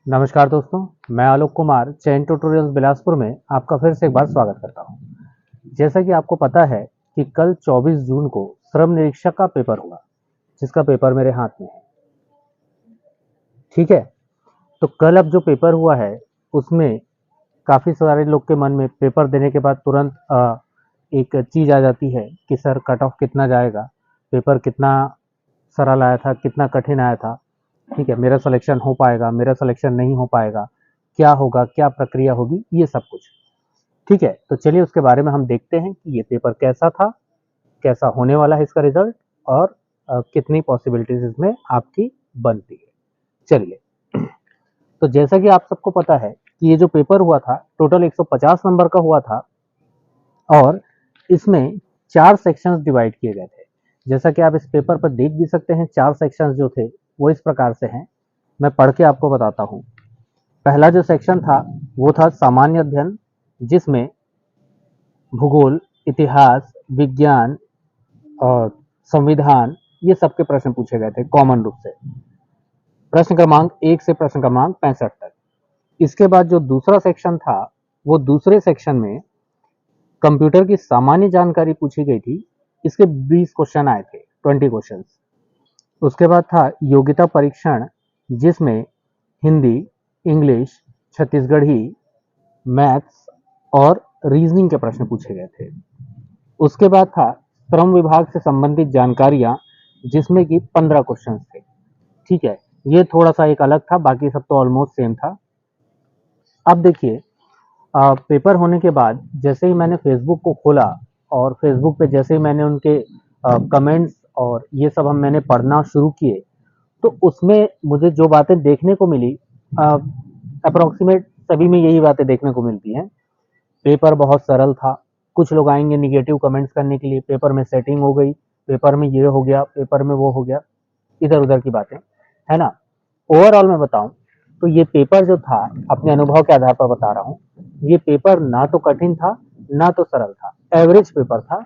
नमस्कार दोस्तों, मैं आलोक कुमार चैन ट्यूटोरियल्स बिलासपुर में आपका फिर से एक बार स्वागत करता हूं। जैसा कि आपको पता है कि कल 24 जून को श्रम निरीक्षक का पेपर हुआ, जिसका पेपर मेरे हाथ में है। ठीक है, तो कल अब जो पेपर हुआ है उसमें काफ़ी सारे लोग के मन में पेपर देने के बाद तुरंत एक चीज़ आ जाती है कि सर कट ऑफ कितना जाएगा, पेपर कितना सरल आया था, कितना कठिन आया था। ठीक है, मेरा सिलेक्शन हो पाएगा, मेरा सिलेक्शन नहीं हो पाएगा, क्या होगा, क्या प्रक्रिया होगी, ये सब कुछ। ठीक है, तो चलिए उसके बारे में हम देखते हैं कि ये पेपर कैसा था, कैसा होने वाला है इसका रिजल्ट और कितनी पॉसिबिलिटीज इसमें आपकी बनती है। चलिए, तो जैसा कि आप सबको पता है कि ये जो पेपर हुआ था टोटल 150 नंबर का हुआ था और इसमें 4 सेक्शंस डिवाइड किए गए थे। जैसा कि आप इस पेपर पर देख भी सकते हैं, 4 सेक्शंस जो थे वो इस प्रकार से हैं। मैं पढ़ के आपको बताता हूँ। पहला जो सेक्शन था वो था सामान्य अध्ययन, जिसमें भूगोल, इतिहास, विज्ञान और संविधान ये सब के प्रश्न पूछे गए थे कॉमन रूप से, प्रश्न क्रमांक 1 से प्रश्न क्रमांक 65 तक। इसके बाद जो दूसरा सेक्शन था वो दूसरे सेक्शन में कंप्यूटर की सामान्य जानकारी पूछी गई थी। इसके 20 क्वेश्चन आए थे, 20 क्वेश्चंस। उसके बाद था योग्यता परीक्षण, जिसमें हिंदी, इंग्लिश, छत्तीसगढ़ी, मैथ्स और रीजनिंग के प्रश्न पूछे गए थे। उसके बाद था श्रम विभाग से संबंधित जानकारियां, जिसमें कि 15 क्वेश्चन थे। ठीक है, ये थोड़ा सा एक अलग था, बाकी सब तो ऑलमोस्ट सेम था। अब देखिए, पेपर होने के बाद जैसे ही मैंने फेसबुक को खोला और फेसबुक पे जैसे ही मैंने उनके कमेंट्स और ये सब मैंने पढ़ना शुरू किए, तो उसमें मुझे जो बातें देखने को मिली, अप्रोक्सीमेट सभी में यही बातें देखने को मिलती हैं। पेपर बहुत सरल था। कुछ लोग आएंगे निगेटिव कमेंट्स करने के लिए, पेपर में सेटिंग हो गई, पेपर में ये हो गया, पेपर में वो हो गया, इधर उधर की बातें, है ना। ओवरऑल मैं बताऊं तो ये पेपर जो था, अपने अनुभव के आधार पर बता रहा हूँ, ये पेपर ना तो कठिन था ना तो सरल था, एवरेज पेपर था।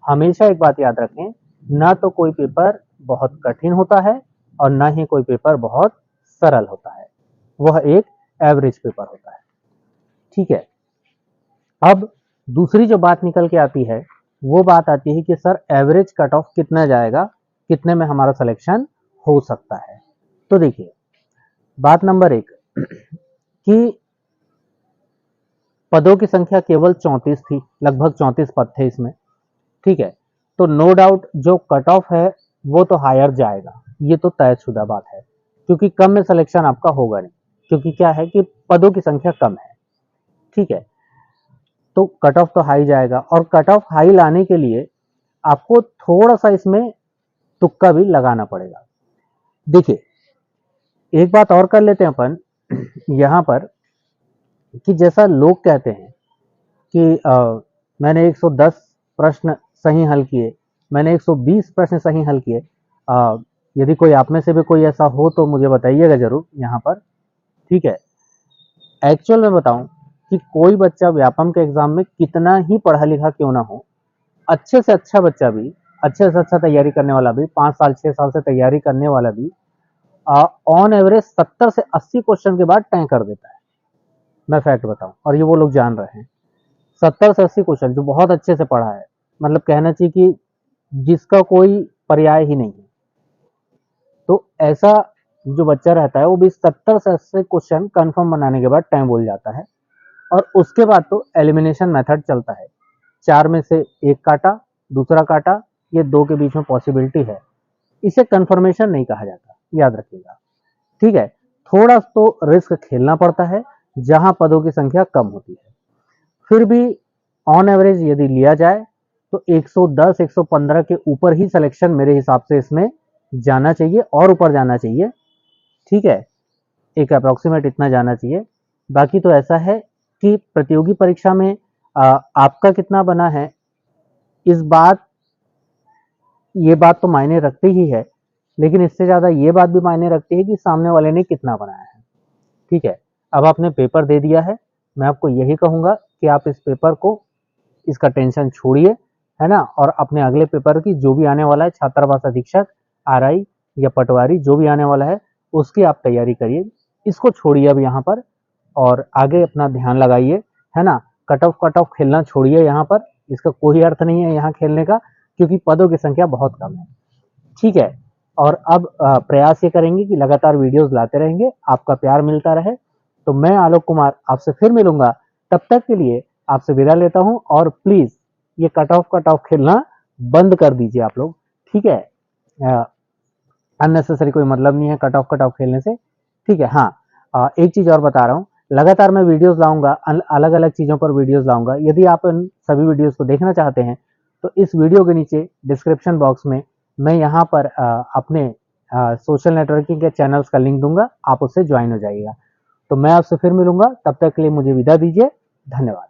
हमेशा एक बात याद रखें, ना तो कोई पेपर बहुत कठिन होता है और ना ही कोई पेपर बहुत सरल होता है, वह एक एवरेज पेपर होता है। ठीक है, अब दूसरी जो बात निकल के आती है वो बात आती है कि सर एवरेज कट ऑफ कितना जाएगा, कितने में हमारा सिलेक्शन हो सकता है। तो देखिए, बात नंबर 1 कि पदों की संख्या केवल 34 थी, लगभग 34 पद थे इसमें। ठीक है, तो नो डाउट जो कट ऑफ है वो तो हायर जाएगा, ये तो तयशुदा बात है, क्योंकि कम में सिलेक्शन आपका होगा नहीं, क्योंकि क्या है कि पदों की संख्या कम है। ठीक है, तो कट ऑफ तो हाई जाएगा और कट ऑफ हाई लाने के लिए आपको थोड़ा सा इसमें तुक्का भी लगाना पड़ेगा। देखिए, एक बात और कर लेते हैं अपन यहाँ पर कि जैसा लोग कहते हैं कि मैंने 110 प्रश्न सही हल किए, मैंने 120 प्रश्न सही हल किए। यदि कोई आप में से भी कोई ऐसा हो तो मुझे बताइएगा जरूर यहाँ पर। ठीक है, एक्चुअल में बताऊं कि कोई बच्चा व्यापम के एग्जाम में कितना ही पढ़ा लिखा क्यों ना हो, अच्छे से अच्छा बच्चा भी, अच्छे से अच्छा तैयारी करने वाला भी, 5 साल 6 साल से तैयारी करने वाला भी ऑन एवरेज 70 से 80 क्वेश्चन के बाद टैंक कर देता है। मैं फैक्ट बताऊं और ये वो लोग जान रहे हैं। 70 से 80 क्वेश्चन जो बहुत अच्छे से पढ़ा है, मतलब कहना चाहिए कि जिसका कोई पर्याय ही नहीं है, तो ऐसा जो बच्चा रहता है वो भी 70 से 80 क्वेश्चन कंफर्म बनाने के बाद टाइम बोल जाता है। और उसके बाद तो एलिमिनेशन मेथड चलता है, 4 में से एक काटा, दूसरा काटा, ये 2 के बीच में पॉसिबिलिटी है। इसे कंफर्मेशन नहीं कहा जाता, याद रखिएगा। ठीक है, थोड़ा तो रिस्क खेलना पड़ता है जहां पदों की संख्या कम होती है। फिर भी ऑन एवरेज यदि लिया जाए तो 110 115 के ऊपर ही सिलेक्शन मेरे हिसाब से इसमें जाना चाहिए और ऊपर जाना चाहिए। ठीक है, एक अप्रोक्सीमेट इतना जाना चाहिए। बाकी तो ऐसा है कि प्रतियोगी परीक्षा में आपका कितना बना है, इस बात ये बात तो मायने रखती ही है, लेकिन इससे ज़्यादा ये बात भी मायने रखती है कि सामने वाले ने कितना बनाया है। ठीक है, अब आपने पेपर दे दिया है, मैं आपको यही कहूँगा कि आप इस पेपर को, इसका टेंशन छोड़िए, है ना, और अपने अगले पेपर की जो भी आने वाला है, छात्रावास अधीक्षक, आरआई या पटवारी जो भी आने वाला है, उसकी आप तैयारी करिए। इसको छोड़िए अब यहाँ पर और आगे अपना ध्यान लगाइए, है ना। कट ऑफ खेलना छोड़िए यहाँ पर, इसका कोई अर्थ नहीं है यहाँ खेलने का, क्योंकि पदों की संख्या बहुत कम है। ठीक है, और अब प्रयास ये करेंगे कि लगातार वीडियोस लाते रहेंगे, आपका प्यार मिलता रहे। तो मैं आलोक कुमार आपसे फिर मिलूंगा, तब तक के लिए आपसे विदा लेता हूं। और प्लीज ये कट ऑफ खेलना बंद कर दीजिए आप लोग, ठीक है। अननेसेसरी कोई मतलब नहीं है कट ऑफ खेलने से, ठीक है। हाँ, एक चीज और बता रहा हूँ, लगातार मैं वीडियोस लाऊंगा, अलग अलग चीजों पर वीडियोस लाऊंगा। यदि आप इन सभी वीडियोस को देखना चाहते हैं तो इस वीडियो के नीचे डिस्क्रिप्शन बॉक्स में मैं यहाँ पर अपने सोशल नेटवर्किंग के चैनल्स का लिंक दूंगा, आप उससे ज्वाइन हो जाइएगा। तो मैं आपसे फिर मिलूंगा, तब तक के लिए मुझे विदा दीजिए, धन्यवाद।